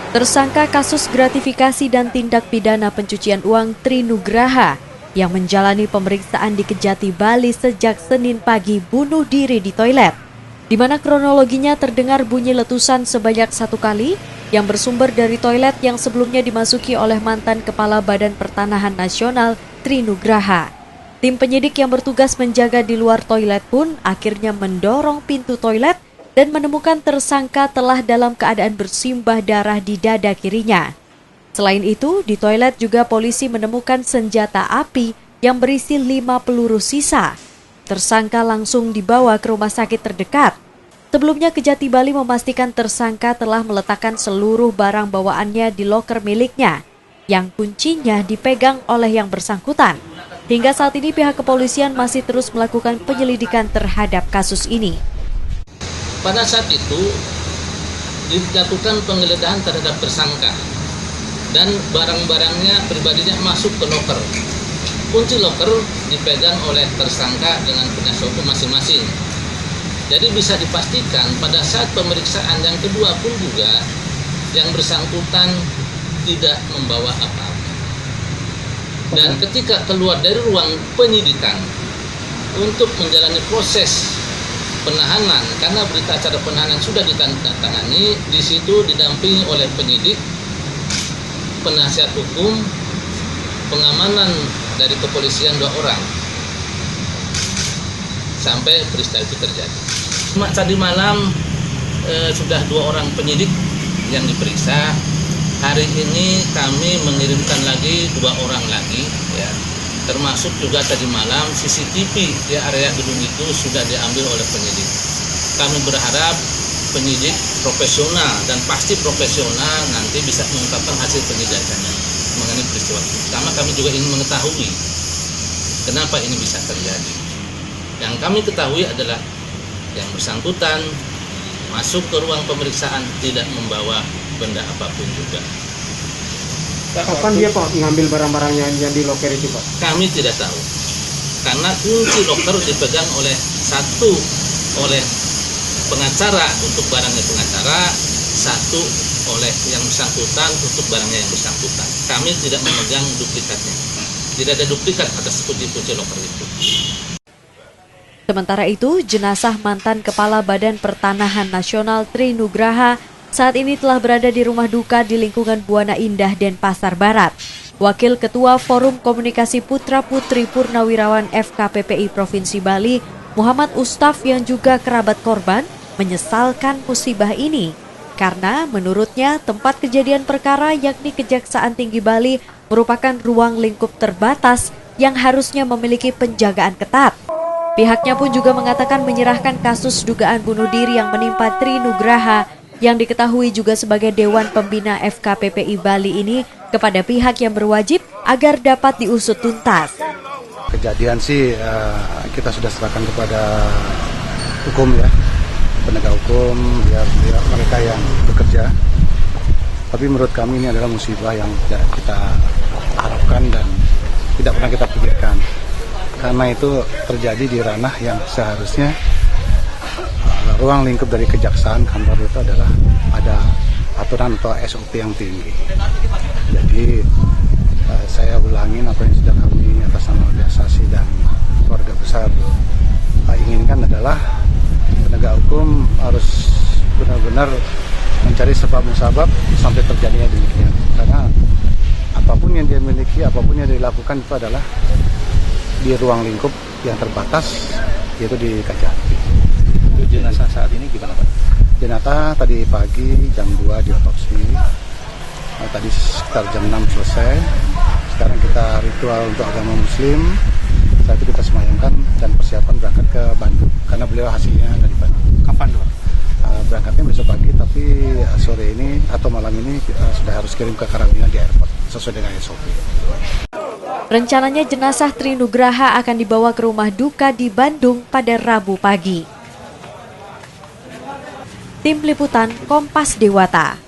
Tersangka kasus gratifikasi dan tindak pidana pencucian uang Tri Nugraha yang menjalani pemeriksaan di Kejati, Bali sejak Senin pagi bunuh diri di toilet, di mana kronologinya terdengar bunyi letusan sebanyak 1 kali yang bersumber dari toilet yang sebelumnya dimasuki oleh mantan Kepala Badan Pertanahan Nasional Tri Nugraha. Tim penyidik yang bertugas menjaga di luar toilet pun akhirnya mendorong pintu toilet dan menemukan tersangka telah dalam keadaan bersimbah darah di dada kirinya. Selain itu, di toilet juga polisi menemukan senjata api yang berisi 5 peluru sisa. Tersangka langsung dibawa ke rumah sakit terdekat. Sebelumnya Kejati Bali memastikan tersangka telah meletakkan seluruh barang bawaannya di loker miliknya, yang kuncinya dipegang oleh yang bersangkutan. Hingga saat ini pihak kepolisian masih terus melakukan penyelidikan terhadap kasus ini. Pada saat itu dilakukan penggeledahan terhadap tersangka dan barang-barangnya pribadinya masuk ke loker. Kunci loker dipegang oleh tersangka dengan penasihat hukum masing-masing. Jadi bisa dipastikan pada saat pemeriksaan yang kedua pun juga yang bersangkutan tidak membawa apa-apa. Dan ketika keluar dari ruang penyidikan untuk menjalani proses penahanan, karena berita acara penahanan sudah ditandatangani, di situ didampingi oleh penyidik, penasihat hukum, pengamanan dari kepolisian 2 orang sampai peristiwa itu terjadi. Tadi malam sudah 2 orang penyidik yang diperiksa. Hari ini kami mengirimkan lagi 2 orang lagi, ya. Termasuk juga tadi malam CCTV di area gedung itu sudah diambil oleh penyidik. Kami berharap penyidik profesional dan pasti profesional nanti bisa mengungkapkan hasil penyidikannya mengenai peristiwa itu. Pertama kami juga ingin mengetahui kenapa ini bisa terjadi. Yang kami ketahui adalah yang bersangkutan masuk ke ruang pemeriksaan tidak membawa benda apapun juga. Kapan dia Pak mengambil barang-barangnya yang di loker itu Pak? Kami tidak tahu, karena kunci loker dipegang oleh oleh pengacara untuk barangnya pengacara, satu oleh yang bersangkutan untuk barangnya yang bersangkutan. Kami tidak memegang duplikatnya, tidak ada duplikat atas kunci loker itu. Sementara itu, jenazah mantan Kepala Badan Pertanahan Nasional Tri Nugraha saat ini telah berada di rumah duka di lingkungan Buana Indah, Denpasar Barat. Wakil Ketua Forum Komunikasi Putra Putri Purnawirawan FKPPI Provinsi Bali, Muhammad Ustaf yang juga kerabat korban, menyesalkan musibah ini. Karena menurutnya tempat kejadian perkara yakni Kejaksaan Tinggi Bali merupakan ruang lingkup terbatas yang harusnya memiliki penjagaan ketat. Pihaknya pun juga mengatakan menyerahkan kasus dugaan bunuh diri yang menimpa Tri Nugraha yang diketahui juga sebagai Dewan Pembina FKPPI Bali ini kepada pihak yang berwajib agar dapat diusut tuntas. Kejadian sih kita sudah serahkan kepada hukum ya, penegak hukum, biar mereka yang bekerja. Tapi menurut kami ini adalah musibah yang tidak kita harapkan dan tidak pernah kita pikirkan. Karena itu terjadi di ranah yang seharusnya ruang lingkup dari kejaksaan kantor itu adalah ada aturan atau SOP yang tinggi. Jadi saya ulangin apa yang sudah kami atas nama organisasi dan keluarga besar inginkan adalah penegak hukum harus benar-benar mencari sebab-musabab sampai terjadinya demikian. Karena apapun yang dia miliki, apapun yang dilakukan itu adalah di ruang lingkup yang terbatas, yaitu di Kejati. Jenazah saat ini gimana Pak? Jenazah tadi pagi jam 2 diotopsi, tadi sekitar jam 6 selesai. Sekarang kita ritual untuk agama muslim, saat itu kita semayangkan dan persiapan berangkat ke Bandung, karena beliau hasilnya dari Bandung. Kapan Dok? Berangkatnya besok pagi, tapi sore ini atau malam ini kita sudah harus kirim ke karantina di airport, sesuai dengan SOP. Rencananya jenazah Tri Nugraha akan dibawa ke rumah duka di Bandung pada Rabu pagi. Tim Liputan Kompas Dewata.